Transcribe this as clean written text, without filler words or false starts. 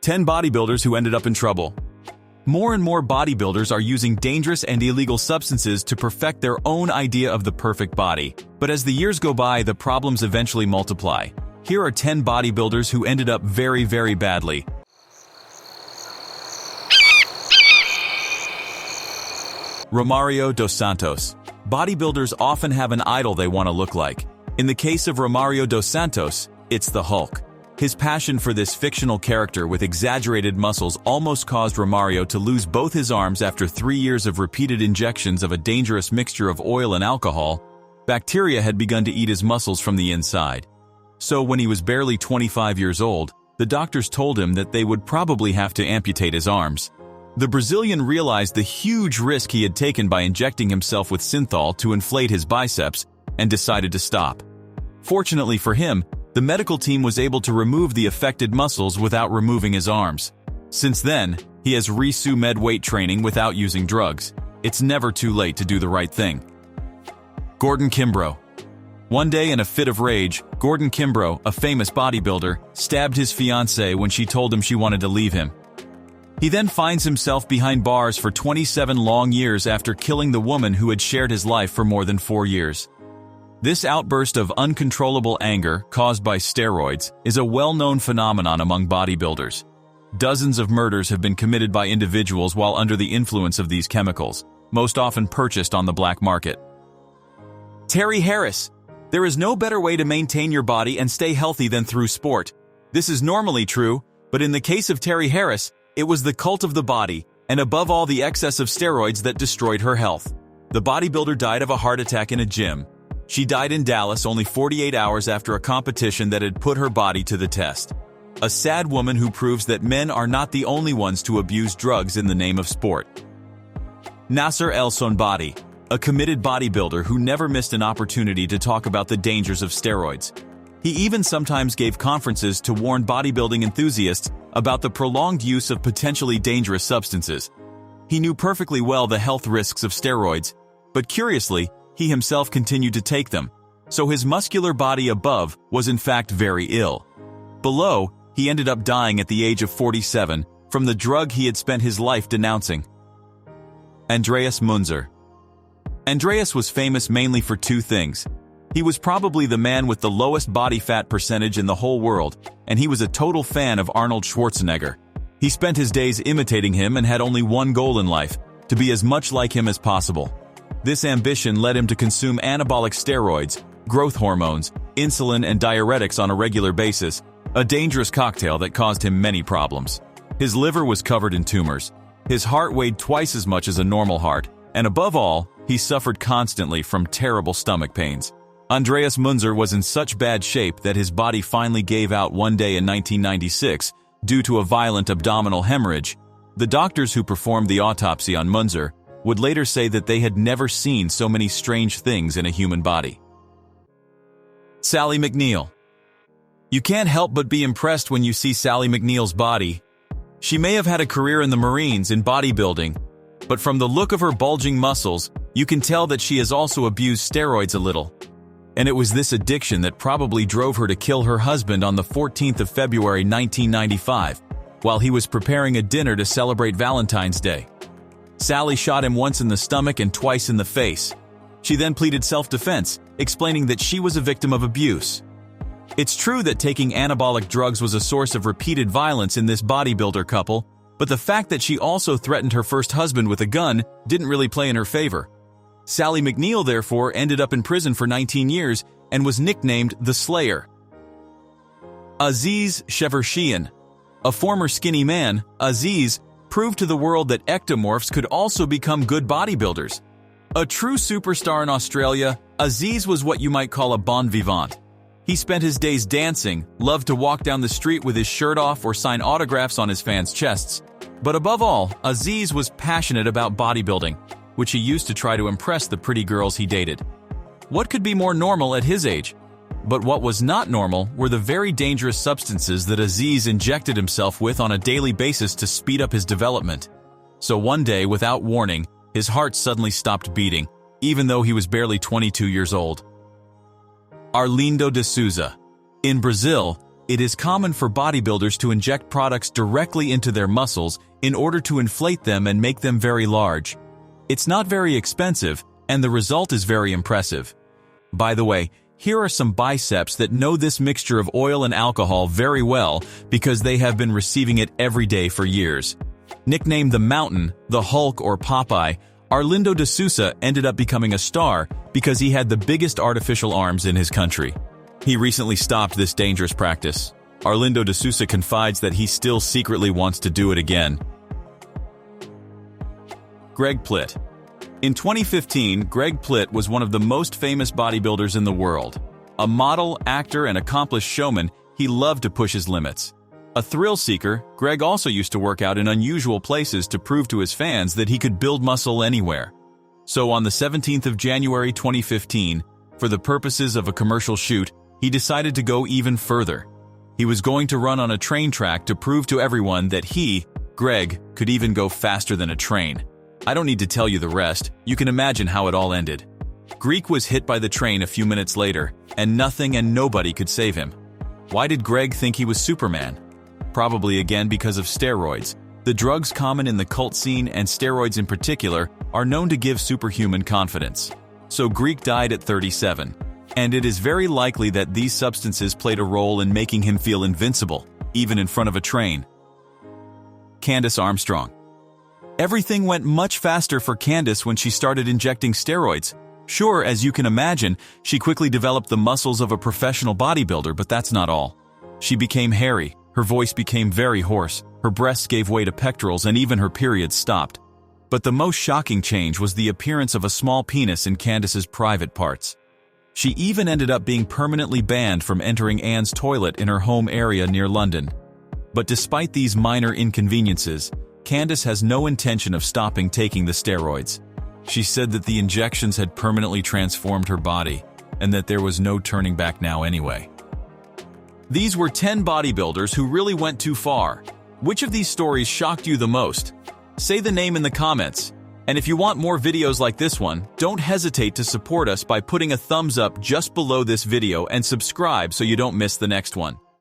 10 bodybuilders who ended up in trouble. More and more bodybuilders are using dangerous and illegal substances to perfect their own idea of the perfect body. But as the years go by, the problems eventually multiply. Here are 10 bodybuilders who ended up very, very badly. Romario dos Santos. Bodybuilders often have an idol they want to look like. In the case of Romario dos Santos, it's the Hulk. His passion for this fictional character with exaggerated muscles almost caused Romario to lose both his arms after 3 years of repeated injections of a dangerous mixture of oil and alcohol. Bacteria had begun to eat his muscles from the inside. So when he was barely 25 years old, the doctors told him that they would probably have to amputate his arms. The Brazilian realized the huge risk he had taken by injecting himself with synthol to inflate his biceps and decided to stop. Fortunately for him, the medical team was able to remove the affected muscles without removing his arms. Since then, he has resumed weight training without using drugs. It's never too late to do the right thing. Gordon Kimbrough. One day in a fit of rage, Gordon Kimbrough, a famous bodybuilder, stabbed his fiancée when she told him she wanted to leave him. He then finds himself behind bars for 27 long years after killing the woman who had shared his life for more than 4 years. This outburst of uncontrollable anger caused by steroids is a well-known phenomenon among bodybuilders. Dozens of murders have been committed by individuals while under the influence of these chemicals, most often purchased on the black market. Terry Harris. There is no better way to maintain your body and stay healthy than through sport. This is normally true, but in the case of Terry Harris, it was the cult of the body, and above all the excess of steroids that destroyed her health. The bodybuilder died of a heart attack in a gym. She died in Dallas only 48 hours after a competition that had put her body to the test. A sad woman who proves that men are not the only ones to abuse drugs in the name of sport. Nasser Elsonbaty, a committed bodybuilder who never missed an opportunity to talk about the dangers of steroids. He even sometimes gave conferences to warn bodybuilding enthusiasts about the prolonged use of potentially dangerous substances. He knew perfectly well the health risks of steroids, but curiously, he himself continued to take them, so his muscular body above was in fact very ill. Below, he ended up dying at the age of 47 from the drug he had spent his life denouncing. Andreas Munzer. Andreas was famous mainly for 2 things. He was probably the man with the lowest body fat percentage in the whole world, and he was a total fan of Arnold Schwarzenegger. He spent his days imitating him and had only one goal in life, to be as much like him as possible. This ambition led him to consume anabolic steroids, growth hormones, insulin and diuretics on a regular basis, a dangerous cocktail that caused him many problems. His liver was covered in tumors. His heart weighed twice as much as a normal heart, and above all, he suffered constantly from terrible stomach pains. Andreas Munzer was in such bad shape that his body finally gave out one day in 1996 due to a violent abdominal hemorrhage. The doctors who performed the autopsy on Munzer would later say that they had never seen so many strange things in a human body. Sally McNeil. You can't help but be impressed when you see Sally McNeil's body. She may have had a career in the Marines in bodybuilding, but from the look of her bulging muscles, you can tell that she has also abused steroids a little. And it was this addiction that probably drove her to kill her husband on the 14th of February 1995, while he was preparing a dinner to celebrate Valentine's Day. Sally shot him once in the stomach and twice in the face. She then pleaded self-defense, explaining that she was a victim of abuse. It's true that taking anabolic drugs was a source of repeated violence in this bodybuilder couple, but the fact that she also threatened her first husband with a gun didn't really play in her favor. Sally McNeil, therefore, ended up in prison for 19 years and was nicknamed the Slayer. Aziz Shiversian. A former skinny man, Aziz proved to the world that ectomorphs could also become good bodybuilders. A true superstar in Australia, Aziz was what you might call a bon vivant. He spent his days dancing, loved to walk down the street with his shirt off or sign autographs on his fans' chests. But above all, Aziz was passionate about bodybuilding, which he used to try to impress the pretty girls he dated. What could be more normal at his age? But what was not normal were the very dangerous substances that Aziz injected himself with on a daily basis to speed up his development. So one day, without warning, his heart suddenly stopped beating, even though he was barely 22 years old. Arlindo de Souza. In Brazil, It is common for bodybuilders to inject products directly into their muscles in order to inflate them and make them very large. It's not very expensive, and the result is very impressive. By the way, here are some biceps that know this mixture of oil and alcohol very well because they have been receiving it every day for years. Nicknamed the Mountain, the Hulk, or Popeye, Arlindo de Souza ended up becoming a star because he had the biggest artificial arms in his country. He recently stopped this dangerous practice. Arlindo de Souza confides that he still secretly wants to do it again. Greg Plitt. In 2015, Greg Plitt was one of the most famous bodybuilders in the world. A model, actor, and accomplished showman, he loved to push his limits. A thrill seeker, Greg also used to work out in unusual places to prove to his fans that he could build muscle anywhere. So on the 17th of January 2015, for the purposes of a commercial shoot, he decided to go even further. He was going to run on a train track to prove to everyone that he, Greg, could even go faster than a train. I don't need to tell you the rest, you can imagine how it all ended. Greg was hit by the train a few minutes later, and nothing and nobody could save him. Why did Greg think he was Superman? Probably again because of steroids. The drugs common in the cult scene, and steroids in particular, are known to give superhuman confidence. So Greg died at 37. And it is very likely that these substances played a role in making him feel invincible, even in front of a train. Candace Armstrong. Everything went much faster for Candace when she started injecting steroids. Sure, as you can imagine, she quickly developed the muscles of a professional bodybuilder, but that's not all. She became hairy, her voice became very hoarse, her breasts gave way to pectorals, and even her periods stopped. But the most shocking change was the appearance of a small penis in Candace's private parts. She even ended up being permanently banned from entering Anne's toilet in her home area near London. But despite these minor inconveniences, Candace has no intention of stopping taking the steroids. She said that the injections had permanently transformed her body, and that there was no turning back now anyway. These were 10 bodybuilders who really went too far. Which of these stories shocked you the most? Say the name in the comments. And if you want more videos like this one, don't hesitate to support us by putting a thumbs up just below this video and subscribe so you don't miss the next one.